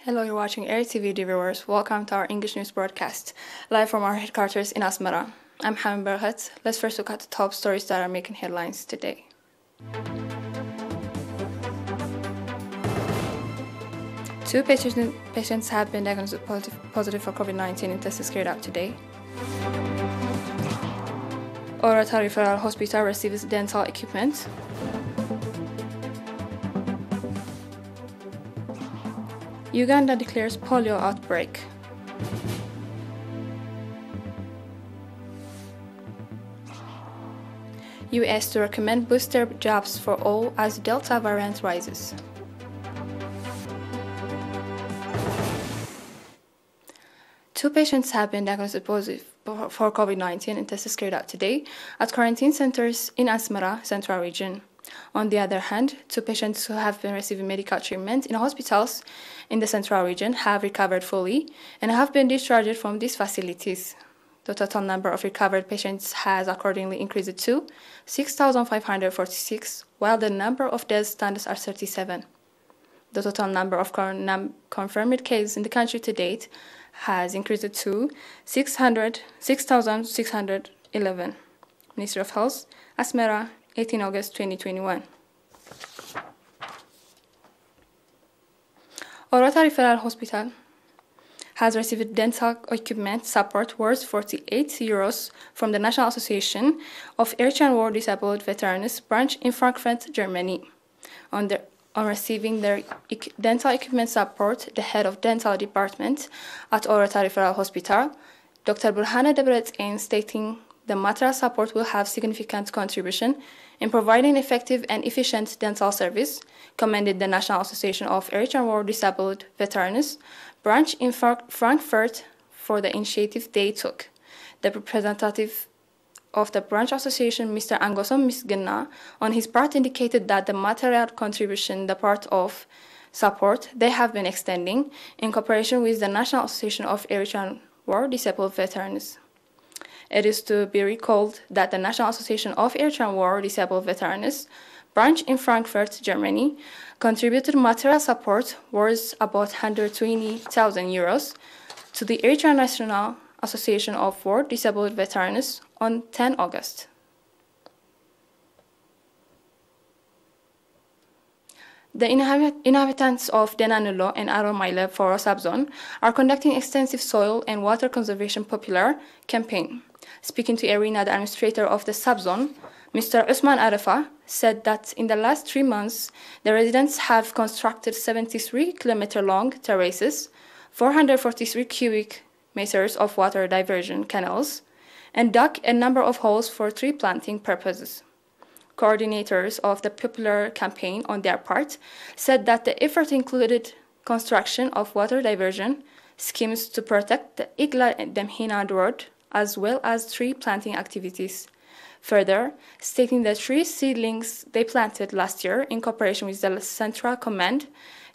Hello, you're watching ERi-TV viewers. Welcome to our English news broadcast, live from our headquarters in Asmara. I'm Hamid Berhat. Let's first look at the top stories that are making headlines today. Two patients have been diagnosed positive for COVID-19 in tests carried out today. Eritrea Referral Hospital receives dental equipment. Uganda declares polio outbreak. US to recommend booster jabs for all as Delta variant rises. Two patients have been diagnosed positive for COVID-19 in tests carried out today at quarantine centers in Asmara, Central Region. On the other hand, two patients who have been receiving medical treatment in hospitals in the Central Region have recovered fully and have been discharged from these facilities. The total number of recovered patients has accordingly increased to 6,546, while the number of deaths stands at 37. The total number of confirmed cases in the country to date has increased to 6,611. Ministry of Health, Asmara, 18 August 2021. Eritrea Referral Hospital has received dental equipment support worth 48 euros from the National Association of Eritrean War Disabled Veterans branch in Frankfurt, Germany. On receiving their dental equipment support, the head of dental department at Eritrea Referral Hospital, Dr. Burhane Debretzian, stating the material support will have significant contribution in providing effective and efficient dental service, commended the National Association of Eritrean War Disabled Veterans branch in Frankfurt for the initiative they took. The representative of the branch association, Mr. Angoson Misgena, on his part indicated that the material contribution, the part of support they have been extending in cooperation with the National Association of Eritrean War Disabled Veterans. It is to be recalled that the National Association of Eritrean War Disabled Veterans branch in Frankfurt, Germany, contributed material support worth about 120,000 euros to the Eritrean National Association of War Disabled Veterans on 10 August. The inhabitants of Denanulo and Aromaile Foro subzone are conducting extensive soil and water conservation popular campaign. Speaking to ERINA, the administrator of the subzone, Mr. Usman Arefa, said that in the last 3 months, the residents have constructed 73-kilometer-long terraces, 443 cubic meters of water diversion canals, and dug a number of holes for tree planting purposes. Coordinators of the popular campaign, on their part, said that the effort included construction of water diversion schemes to protect the Igla Demhina road, as well as tree planting activities. Further, stating that tree seedlings they planted last year in cooperation with the Central Command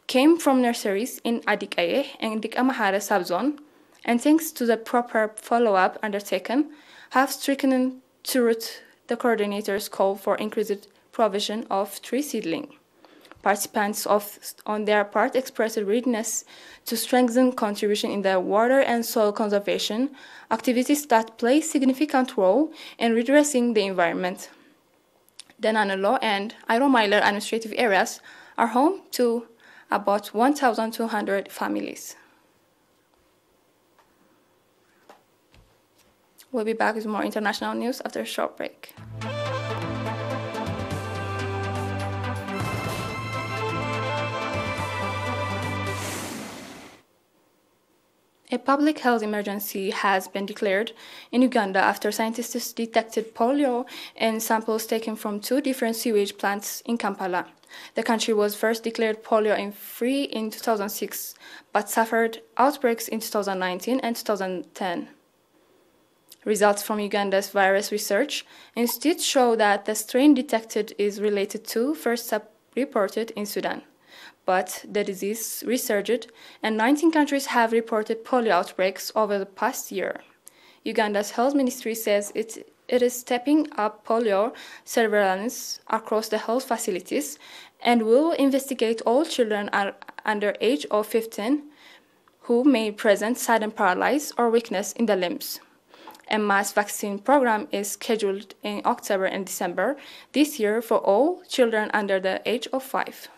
came from nurseries in Adikaye and Dikamahare subzone, and thanks to the proper follow-up undertaken, have stricken to root the coordinators' call for increased provision of tree seedling. Participants on their part expressed readiness to strengthen contribution in the water and soil conservation activities that play significant role in redressing the environment. Denanulo and Aromaile administrative areas are home to about 1,200 families. We'll be back with more international news after a short break. A public health emergency has been declared in Uganda after scientists detected polio in samples taken from 2 different sewage plants in Kampala. The country was first declared polio-free in 2006, but suffered outbreaks in 2019 and 2010. Results from Uganda's virus research institute show that the strain detected is related to first reported in Sudan. But the disease resurged, and 19 countries have reported polio outbreaks over the past year. Uganda's health ministry says it is stepping up polio surveillance across the health facilities and will investigate all children under age of 15 who may present sudden paralysis or weakness in the limbs. A mass vaccine program is scheduled in October and December this year for all children under the age of 5.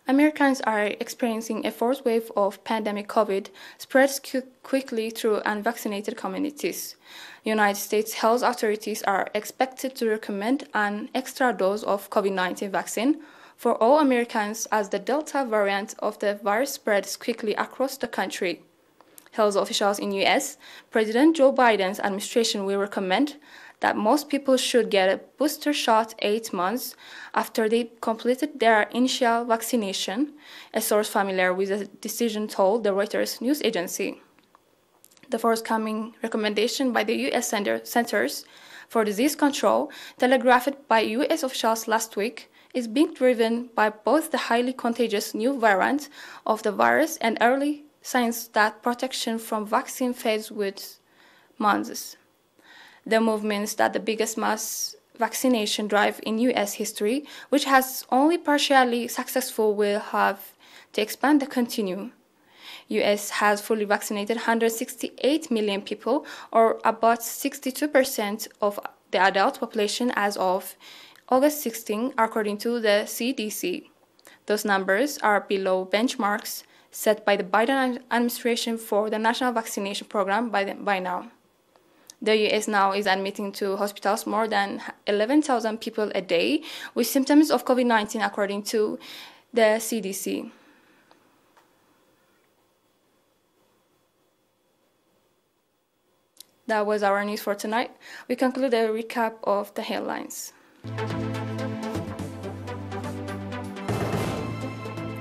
Americans are experiencing a fourth wave of pandemic COVID spreads quickly through unvaccinated communities. United States health authorities are expected to recommend an extra dose of COVID-19 vaccine for all Americans as the Delta variant of the virus spreads quickly across the country. Health officials in U.S., President Joe Biden's administration will recommend that most people should get a booster shot 8 months after they completed their initial vaccination, a source familiar with the decision told the Reuters news agency. The forthcoming recommendation by the U.S. Centers for Disease Control, telegraphed by U.S. officials last week, is being driven by both the highly contagious new variant of the virus and early signs that protection from vaccine fades with months. The move means that the biggest mass vaccination drive in U.S. history, which has only partially successful, will have to expand and continue. U.S. has fully vaccinated 168 million people, or about 62% of the adult population as of August 16, according to the CDC. Those numbers are below benchmarks set by the Biden administration for the national vaccination program by now. The U.S. now is admitting to hospitals more than 11,000 people a day with symptoms of COVID-19, according to the CDC. That was our news for tonight. We conclude a recap of the headlines.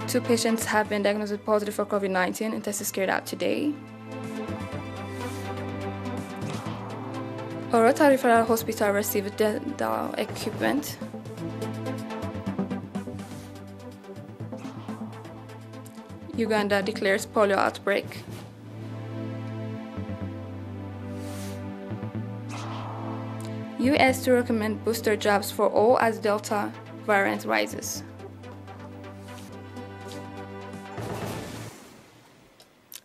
2 patients have been diagnosed with positive for COVID-19 and tests carried out today. Orota Referral Hospital received dental equipment. Uganda declares polio outbreak. U.S. to recommend booster jabs for all as Delta variant rises.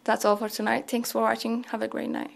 That's all for tonight. Thanks for watching. Have a great night.